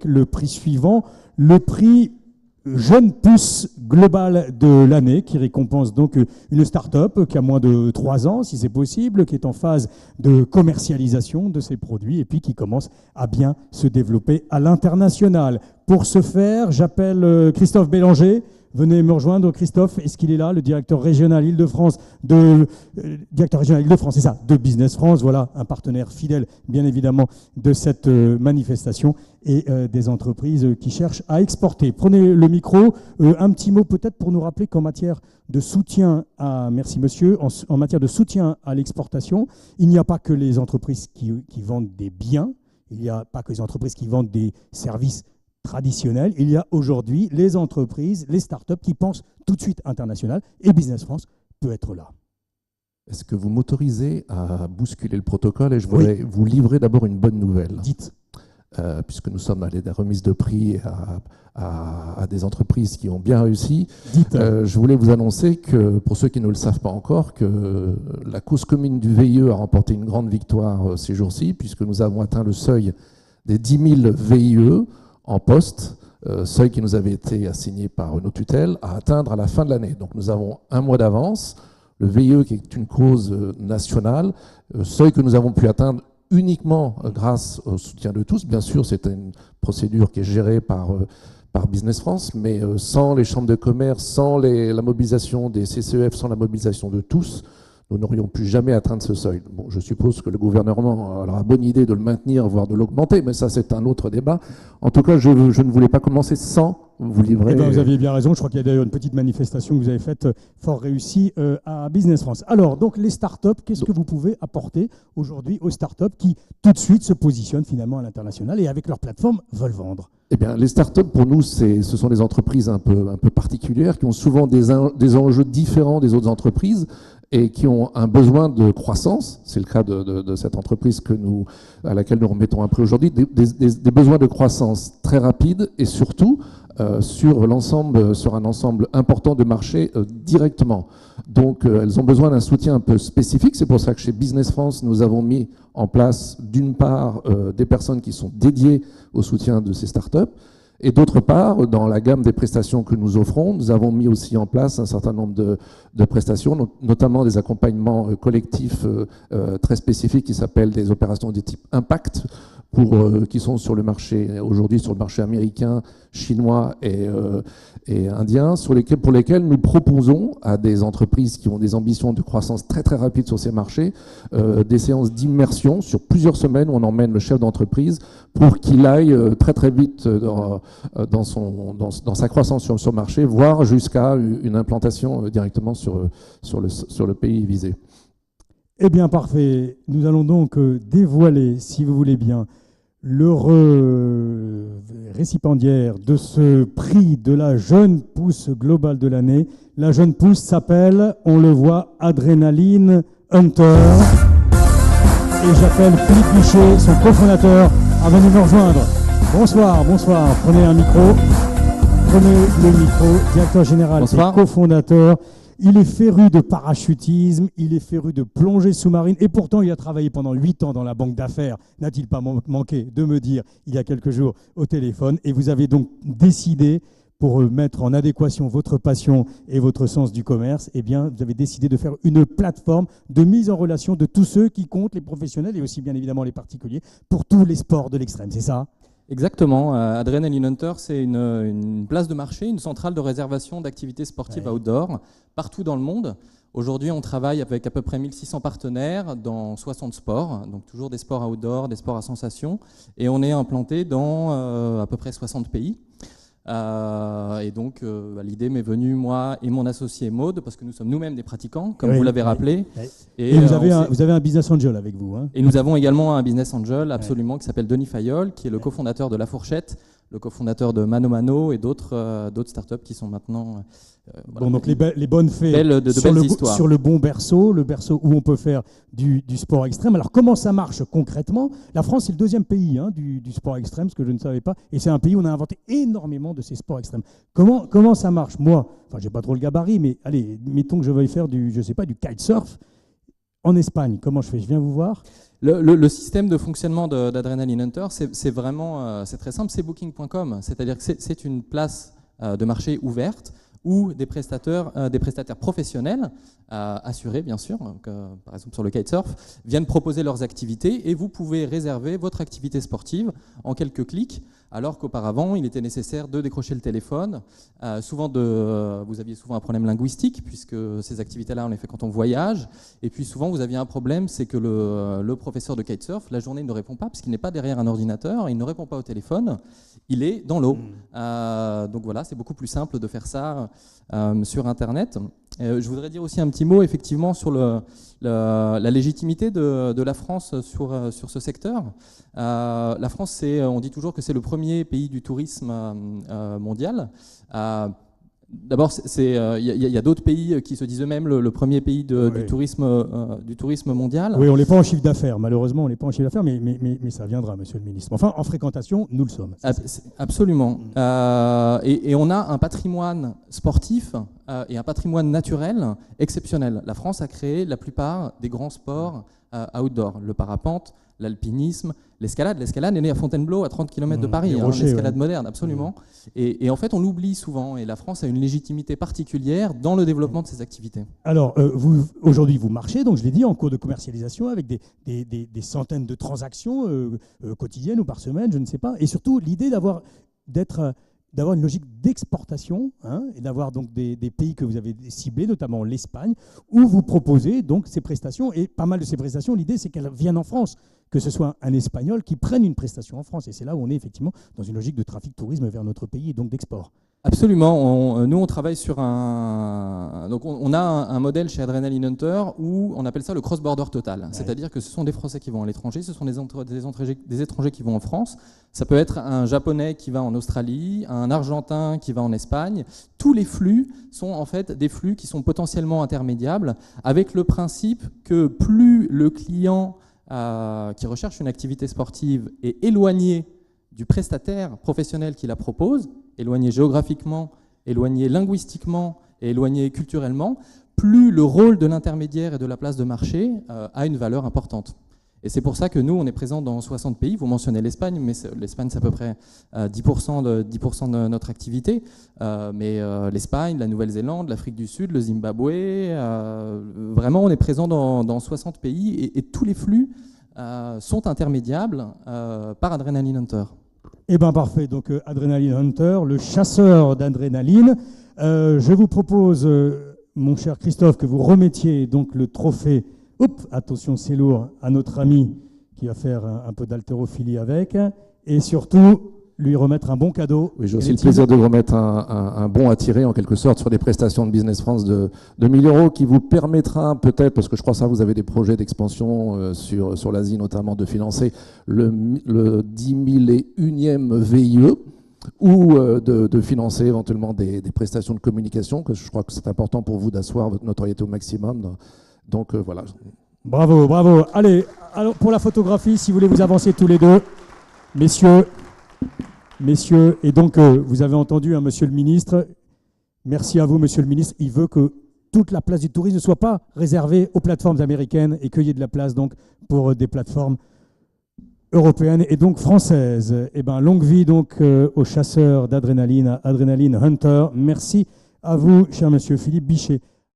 le prix suivant, le prix Jeune Pousse Global de l'année, qui récompense donc une start-up qui a moins de 3 ans, si c'est possible, qui est en phase de commercialisation de ses produits et puis qui commence à bien se développer à l'international. Pour ce faire, j'appelle Christophe Bélanger. Venez me rejoindre, Christophe. Est-ce qu'il est là, le directeur régional Île-de-France c'est ça, de Business France. Voilà, un partenaire fidèle, bien évidemment, de cette manifestation et des entreprises qui cherchent à exporter. Prenez le micro. Un petit mot peut-être pour nous rappeler qu'en matière de soutien à, merci monsieur, en matière de soutien à l'exportation, il n'y a pas que les entreprises qui vendent des biens, il n'y a pas que les entreprises qui vendent des services traditionnels. Il y a aujourd'hui les entreprises, les startups qui pensent tout de suite international et Business France peut être là. Est-ce que vous m'autorisez à bousculer le protocole et je voudrais vous livrer d'abord une bonne nouvelle. Dites. Puisque nous sommes allés des remises de prix à des entreprises qui ont bien réussi. Dites. Je voulais vous annoncer que, pour ceux qui ne le savent pas encore, que la cause commune du VIE a remporté une grande victoire ces jours-ci, puisque nous avons atteint le seuil des 10 000 VIE en poste, seuil qui nous avait été assigné par nos tutelles, à atteindre à la fin de l'année. Donc nous avons un mois d'avance. Le VIE, qui est une cause nationale, seuil que nous avons pu atteindre uniquement grâce au soutien de tous. Bien sûr, c'est une procédure qui est gérée par Business France, mais sans les chambres de commerce, sans la mobilisation des CCEF, sans la mobilisation de tous, nous n'aurions pu jamais atteindre ce seuil. Bon, je suppose que le gouvernement aura bonne idée de le maintenir, voire de l'augmenter, mais ça, c'est un autre débat. En tout cas, je ne voulais pas commencer sans vous livrer. Eh bien, vous aviez bien raison. Je crois qu'il y a d'ailleurs une petite manifestation que vous avez faite fort réussie à Business France. Alors, donc, les startups, qu'est-ce que vous pouvez apporter aujourd'hui aux startups qui, tout de suite, se positionnent finalement à l'international et avec leur plateforme veulent vendre? Eh bien, les startups, pour nous, ce sont des entreprises un peu particulières qui ont souvent des enjeux différents des autres entreprises et qui ont un besoin de croissance. C'est le cas de cette entreprise à laquelle nous remettons un prix aujourd'hui, des besoins de croissance très rapides et surtout sur un ensemble important de marchés directement. Donc, elles ont besoin d'un soutien un peu spécifique. C'est pour ça que chez Business France, nous avons mis en place, d'une part, des personnes qui sont dédiées au soutien de ces startups, et d'autre part, dans la gamme des prestations que nous offrons, nous avons mis aussi en place un certain nombre de prestations, notamment des accompagnements collectifs très spécifiques qui s'appellent des opérations de type impact, qui sont sur le marché aujourd'hui, sur le marché américain, chinois et indien, pour lesquels nous proposons à des entreprises qui ont des ambitions de croissance très très rapides sur ces marchés, des séances d'immersion sur plusieurs semaines où on emmène le chef d'entreprise pour qu'il aille très très vite dans sa croissance sur ce marché, voire jusqu'à une implantation directement sur le pays visé. Eh bien, parfait. Nous allons donc dévoiler, si vous voulez bien, l'heureux récipiendaire de ce prix de la Jeune Pousse Globale de l'année. La Jeune Pousse s'appelle, on le voit, Adrenaline Hunter. Et j'appelle Philippe Bichet, son cofondateur, à venir nous rejoindre. Bonsoir, bonsoir. Prenez un micro. Prenez le micro. Directeur général et cofondateur. Il est féru de parachutisme, il est féru de plongée sous-marine et pourtant il a travaillé pendant 8 ans dans la banque d'affaires. N'a-t-il pas manqué de me dire il y a quelques jours au téléphone? Et vous avez donc décidé, pour mettre en adéquation votre passion et votre sens du commerce, eh bien, vous avez décidé de faire une plateforme de mise en relation de tous ceux qui comptent, les professionnels et aussi bien évidemment les particuliers, pour tous les sports de l'extrême, c'est ça? Exactement. Adrenaline Hunter, c'est une place de marché, une centrale de réservation d'activités sportives outdoor partout dans le monde. Aujourd'hui, on travaille avec à peu près 1600 partenaires dans 60 sports, donc toujours des sports outdoor, des sports à sensations, et on est implanté dans à peu près 60 pays. Et donc, l'idée m'est venue, moi et mon associé Maude, parce que nous sommes nous-mêmes des pratiquants, comme vous l'avez rappelé. Et vous avez un business angel avec vous. Hein. Et nous avons également un business angel, absolument, qui s'appelle Denis Fayol, qui est le cofondateur de La Fourchette, le cofondateur de Mano Mano et d'autres startups qui sont maintenant... Bon, donc les bonnes fées sur le bon berceau, le berceau où on peut faire du sport extrême. Alors comment ça marche concrètement? La France est le 2e pays du sport extrême, ce que je ne savais pas, et c'est un pays où on a inventé énormément de ces sports extrêmes. Comment ça marche? Moi, enfin j'ai pas trop le gabarit, mais allez, mettons que je veuille faire du kitesurf. en Espagne, comment je fais? Je viens vous voir. Le système de fonctionnement d'Adrenaline Hunter, c'est vraiment c'est très simple, c'est booking.com, c'est-à-dire que c'est une place de marché ouverte où des prestataires professionnels, assurés bien sûr, donc, par exemple sur le kitesurf, viennent proposer leurs activités et vous pouvez réserver votre activité sportive en quelques clics, alors qu'auparavant il était nécessaire de décrocher le téléphone. Vous aviez souvent un problème linguistique puisque ces activités-là on les fait quand on voyage, et puis souvent vous aviez un problème, c'est que le professeur de kitesurf, la journée il ne répond pas parce qu'il n'est pas derrière un ordinateur, il ne répond pas au téléphone, il est dans l'eau. Donc voilà, c'est beaucoup plus simple de faire ça sur Internet. Je voudrais dire aussi un petit mot effectivement sur la légitimité de la France sur ce secteur. La France, on dit toujours que c'est le premier pays du tourisme mondial. D'abord, il y a d'autres pays qui se disent eux-mêmes le premier pays du tourisme mondial. Oui, on n'est pas en chiffre d'affaires, malheureusement, on n'est pas en chiffre d'affaires, mais ça viendra, monsieur le ministre. Enfin, en fréquentation, nous le sommes. Absolument. Et on a un patrimoine sportif et un patrimoine naturel exceptionnel. La France a créé la plupart des grands sports outdoor, le parapente, l'alpinisme, l'escalade. L'escalade est née à Fontainebleau, à 30 km de Paris, l'escalade moderne, absolument. Et en fait, on l'oublie souvent, et la France a une légitimité particulière dans le développement de ces activités. Alors, aujourd'hui, vous marchez, donc je l'ai dit, en cours de commercialisation, avec des centaines de transactions quotidiennes ou par semaine, je ne sais pas, et surtout l'idée d'avoir une logique d'exportation, et d'avoir donc des pays que vous avez ciblés, notamment l'Espagne, où vous proposez donc ces prestations. Et pas mal de ces prestations, l'idée c'est qu'elles viennent en France, que ce soit un Espagnol qui prenne une prestation en France. Et c'est là où on est effectivement dans une logique de trafic tourisme vers notre pays et donc d'export. Absolument. Nous, on travaille sur Donc, on a un modèle chez Adrenaline Hunter où on appelle ça le cross-border total. Ouais. C'est-à-dire que ce sont des Français qui vont à l'étranger, ce sont des étrangers qui vont en France. Ça peut être un Japonais qui va en Australie, un Argentin qui va en Espagne. Tous les flux sont en fait des flux qui sont potentiellement intermédiables, avec le principe que plus le client qui recherche une activité sportive est éloigné du prestataire professionnel qui la propose, éloigné géographiquement, éloigné linguistiquement et éloigné culturellement, plus le rôle de l'intermédiaire et de la place de marché a une valeur importante. Et c'est pour ça que nous, on est présents dans 60 pays. Vous mentionnez l'Espagne, mais l'Espagne, c'est à peu près 10% de notre activité. Mais l'Espagne, la Nouvelle-Zélande, l'Afrique du Sud, le Zimbabwe, vraiment, on est présents dans 60 pays et tous les flux sont intermédiables par Adrenaline Hunter. Eh bien, parfait. Donc, Adrenaline Hunter, le chasseur d'adrénaline. Je vous propose, mon cher Christophe, que vous remettiez donc le trophée. Oups, attention, c'est lourd, à notre ami qui va faire un peu d'haltérophilie avec. Et surtout, lui remettre un bon cadeau. Oui, j'ai aussi le plaisir de vous remettre un bon à tirer, en quelque sorte, sur des prestations de Business France de 1 000 € qui vous permettra peut-être, parce que je crois que ça, vous avez des projets d'expansion sur l'Asie notamment, de financer le 10 001e VIE ou de financer éventuellement des prestations de communication, que je crois que c'est important pour vous d'asseoir votre notoriété au maximum. Donc voilà. Bravo, bravo. Allez, alors pour la photographie, si vous voulez vous avancer tous les deux, messieurs, et donc vous avez entendu, monsieur le ministre, merci à vous, monsieur le ministre, il veut que toute la place du tourisme ne soit pas réservée aux plateformes américaines et qu'il y ait de la place donc pour des plateformes européennes et donc françaises. Eh bien, longue vie donc aux chasseurs d'adrénaline, à Adrenaline Hunter. Merci à vous, cher monsieur Philippe Bichet.